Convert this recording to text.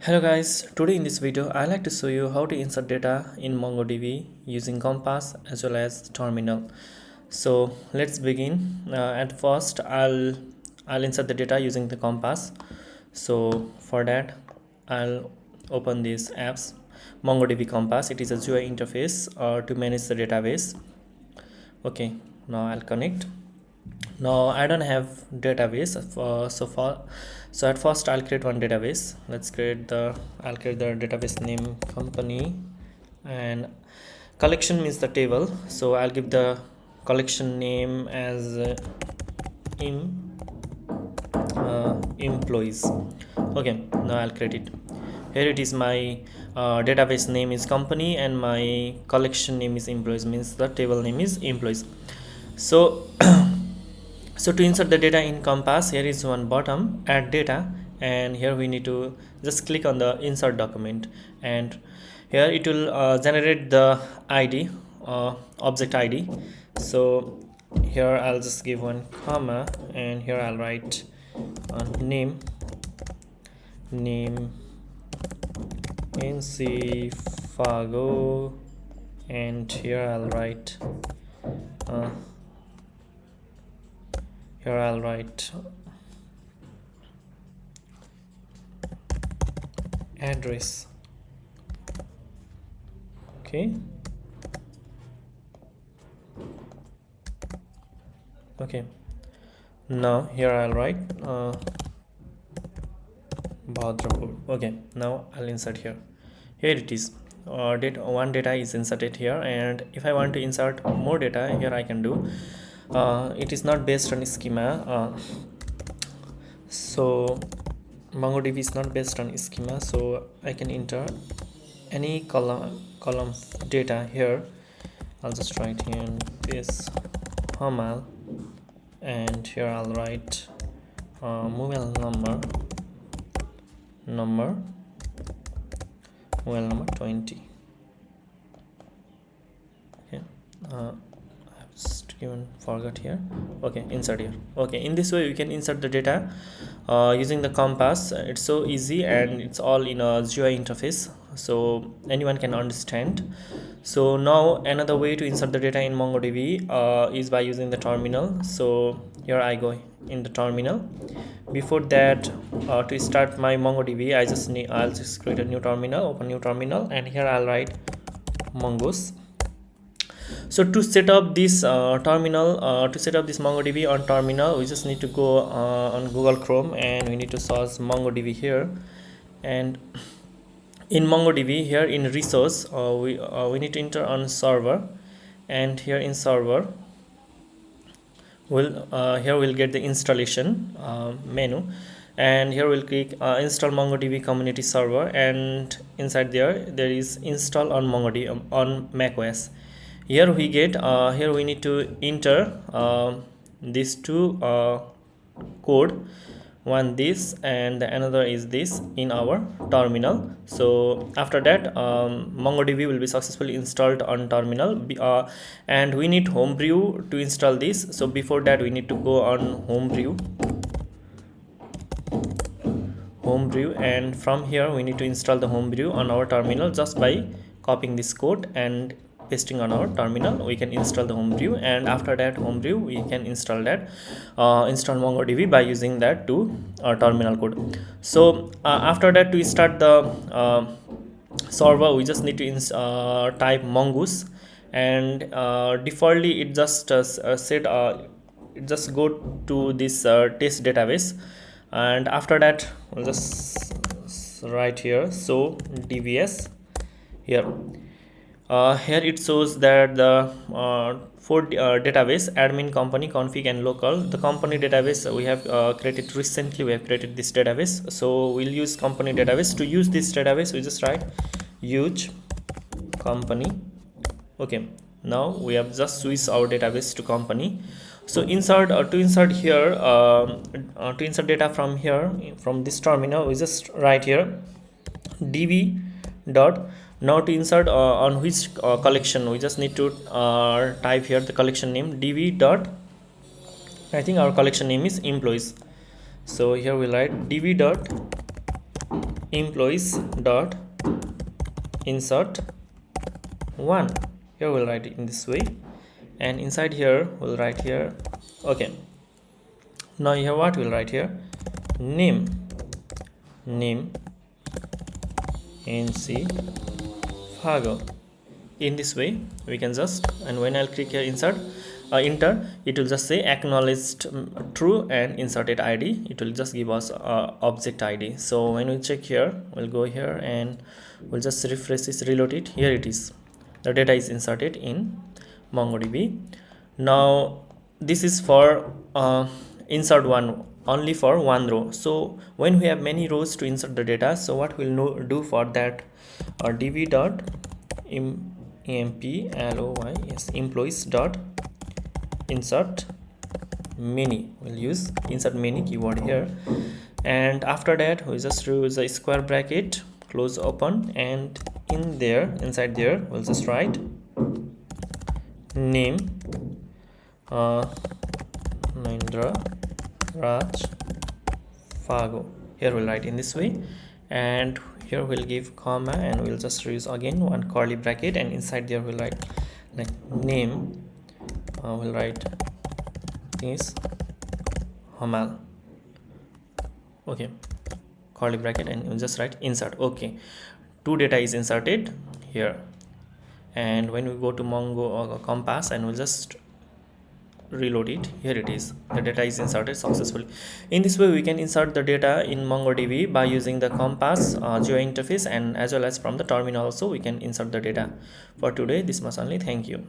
Hello guys, today in this video I like to show you how to insert data in MongoDB using Compass as well as terminal. So let's begin. At first I'll insert the data using the Compass. So for that I'll open this apps MongoDB Compass. It is a GUI interface to manage the database. Okay, now I'll connect. Now I don't have database so far, so at first I'll create one database. I'll create the database name company, and collection means the table, so I'll give the collection name as employees. Okay, now I'll create it. Here it is, my database name is company and my collection name is employees, means the table name is employees. So so to insert the data in Compass, here is one bottom, add data, and here we need to just click on the insert document, and here it will generate the ID, object ID. So here I'll just give one comma, and here I'll write name NC Fargo, and here I'll write address. Okay, now here I'll write Bhadrapur. Okay, now I'll insert here. Here it is, one data is inserted here, and if I want to insert more data, here I can do. It is not based on schema, so MongoDB is not based on schema, so I can enter any column data here. I'll just write here this Hamal, and here I'll write mobile number 20. Okay, I've just forgot here. Okay, insert here. Okay, in this way you can insert the data using the Compass. It's so easy, and it's all in a GUI interface, so anyone can understand. So now another way to insert the data in MongoDB is by using the terminal. So here I go in the terminal. Before that, to start my MongoDB, I'll just create a new terminal, open new terminal, and here I'll write Mongoose. So to set up this MongoDB on terminal, we just need to go on Google Chrome, and we need to search MongoDB here. And in MongoDB, here in resource, we need to enter on server, and here in server we'll get the installation menu, and here we'll click install MongoDB community server, and inside there is install on MongoDB on macOS. Here we get here we need to enter these two code, one this and another is this, in our terminal. So after that, MongoDB will be successfully installed on terminal, and we need homebrew to install this. So before that, we need to go on homebrew, and from here we need to install the homebrew on our terminal. Just by copying this code and pasting on our terminal, we can install the homebrew, and after that homebrew we can install MongoDB by using that to our terminal code. So after that, to start the server, we just need to type mongoose, and defaultly it just said it just go to this test database, and after that we'll just write here so dbs here. Here it shows that the for database admin, company, config, and local. The company database we have created recently. We have created this database, so we'll use company database. To use this database, we just write use company. Okay, now we have just switched our database to company. So to insert data from here, from this terminal, we just write here db dot. Now to insert on which collection, we just need to type here the collection name db dot. I think our collection name is employees, so here we'll write db dot employees dot insert 1. Here we'll write it in this way, and inside here we'll write here. Okay, now here what we'll write here, name nc Fargo. In this way we can just, and when I'll click here insert enter, it will just say acknowledged true and inserted id. It will just give us object id. So when we check here, we'll go here and we'll just refresh this, reload it. Here it is, the data is inserted in MongoDB. Now this is for insert one, only for one row. So when we have many rows to insert the data, so what we'll do for that, db dot employees dot insert many. We'll use insert many keyword here, and after that we just use a square bracket, close open, and in there, inside there, we'll just write name Mahindra Raj Fargo. Here we'll write in this way, and here we'll give comma, and we'll just use again one curly bracket, and inside there we'll write like name, we'll write this Hamal. Okay, curly bracket, and we'll just write insert. Okay, two data is inserted here, and when we go to Mongo or Compass and we'll just reload it, here it is, the data is inserted successfully. In this way we can insert the data in MongoDB by using the Compass GUI interface, and as well as from the terminal also we can insert the data. For today this much only. Thank you.